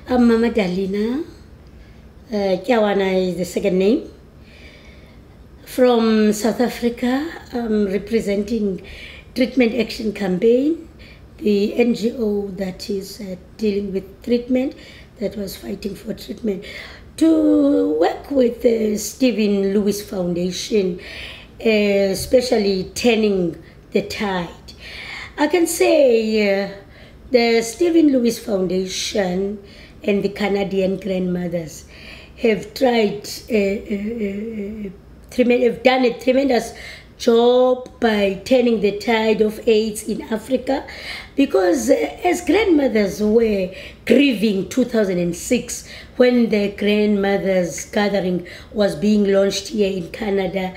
I'm Mama Dalina. Kyawana is the second name. From South Africa, I'm representing Treatment Action Campaign, the NGO that is dealing with treatment, that was fighting for treatment, to work with the Stephen Lewis Foundation, especially turning the tide. I can say the Stephen Lewis Foundation and the Canadian grandmothers have tried, have done a tremendous job by turning the tide of AIDS in Africa, because as grandmothers were grieving 2006 when the grandmothers gathering was being launched here in Canada,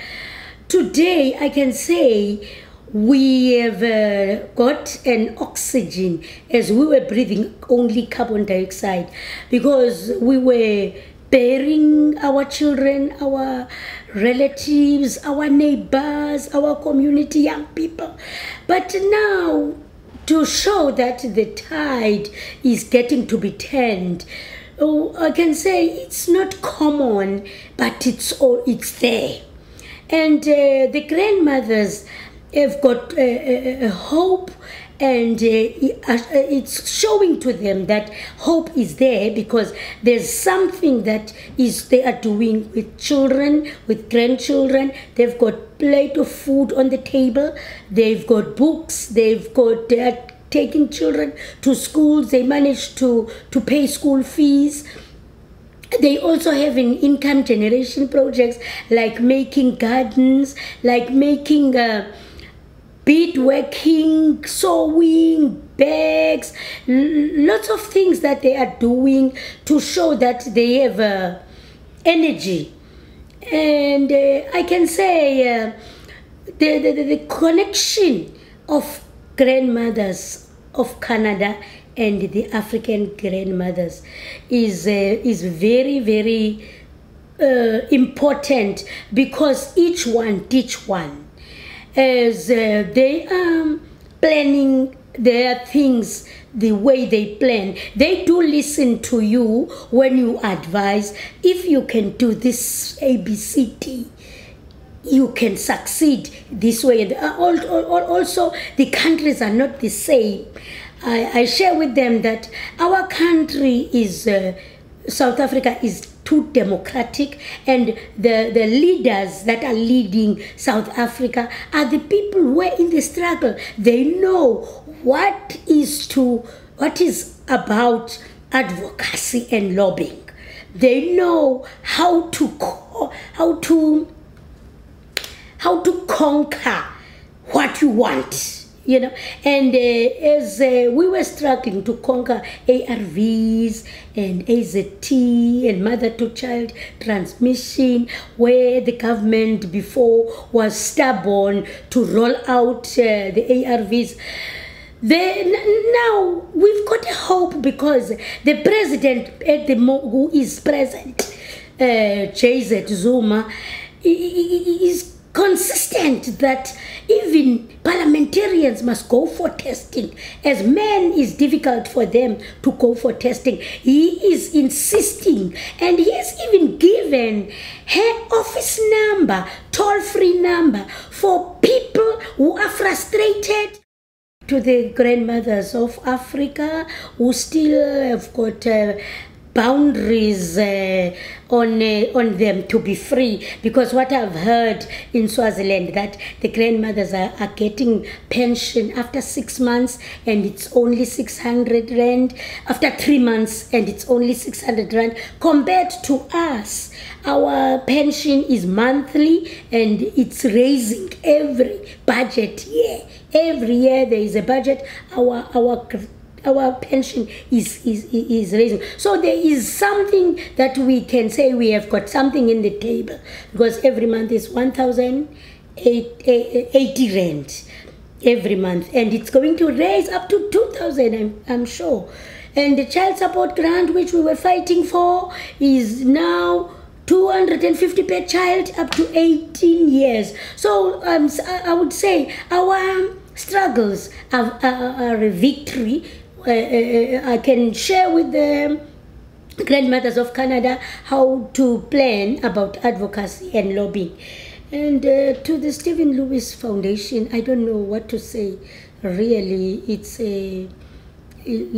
today I can say we have got an oxygen as we were breathing only carbon dioxide, because we were burying our children, our relatives, our neighbors, our community, young people. But now, to show that the tide is getting to be turned, I can say it's not common, but it's there. And the grandmothers have got hope, and it's showing to them that hope is there, because there's something that they are doing with children, with grandchildren. They've got plate of food on the table, they've got books, they are taking children to schools, they manage to pay school fees. They also have an income generation projects, like making gardens, like making beadworking, sewing, bags, lots of things that they are doing to show that they have energy. And I can say the connection of grandmothers of Canada and the African grandmothers is very, very important, because each one teach one. As they are planning their things the way they plan, they do listen to you when you advise, if you can do this ABCD, you can succeed this way. And also, the countries are not the same. I share with them that our country is, South Africa is too democratic, and the leaders that are leading South Africa are the people who are in the struggle. They know what is about advocacy and lobbying. They know how to conquer what you want. You know, and as we were struggling to conquer ARVs and AZT and mother-to-child transmission, where the government before was stubborn to roll out the ARVs, then now we've got a hope, because the president who is present, JZ Zuma, is consistent that even parliamentarians must go for testing. As men, it's difficult for them to go for testing. He is insisting, and he has even given her office number, toll-free number, for people who are frustrated. To the grandmothers of Africa who still have got boundaries on them to be free, because what I've heard in Swaziland, that the grandmothers are getting pension after 6 months and it's only 600 rand, after 3 months and it's only 600 rand, compared to us. Our pension is monthly, and it's raising every budget year. Every year there is a budget. Our pension is raising. So there is something that we can say we have got something in the table, because every month is 1,080 rand every month, and it's going to raise up to 2,000, I'm sure. And the child support grant, which we were fighting for, is now 250 per child up to 18 years. So I would say our struggles are a victory. I can share with them Grandmothers of Canada how to plan about advocacy and lobbying. And to the Stephen Lewis Foundation, I don't know what to say. Really, it's a...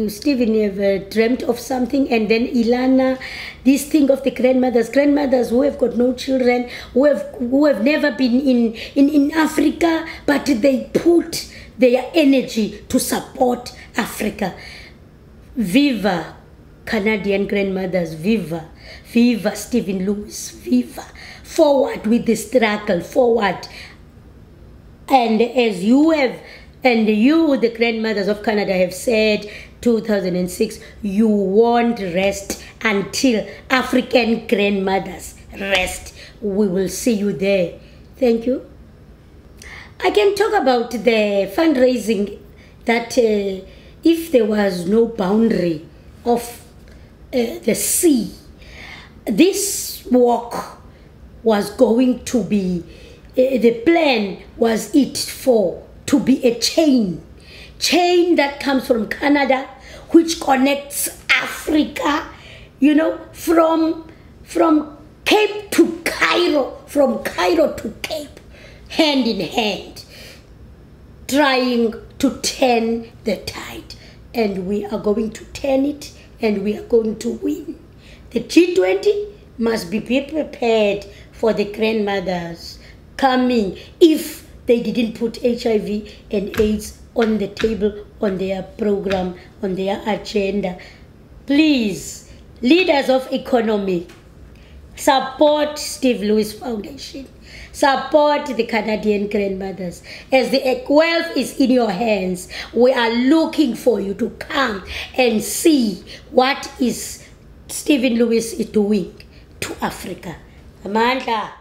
Stephen, you have dreamt of something, and then Ilana, this thing of the grandmothers who have got no children, who have never been in Africa, but they put their energy to support Africa. Viva Canadian grandmothers, viva, viva Stephen Lewis, viva. Forward with the struggle, forward. And as you have, and you, the grandmothers of Canada, have said, 2006, you won't rest until African grandmothers rest. We will see you there. Thank you. I can talk about the fundraising that if there was no boundary of the sea, this walk was going to be, the plan was to be a chain that comes from Canada, which connects Africa, you know, from Cape to Cairo, from Cairo to Cape, hand in hand, trying to turn the tide. And we are going to turn it, and we are going to win. The G20 must be prepared for the grandmothers coming if they didn't put HIV and AIDS on the table, on their program, on their agenda. Please, leaders of economy, support Steve Lewis Foundation. Support the Canadian grandmothers. As the wealth is in your hands, we are looking for you to come and see what is Stephen Lewis is doing to Africa. Amanda.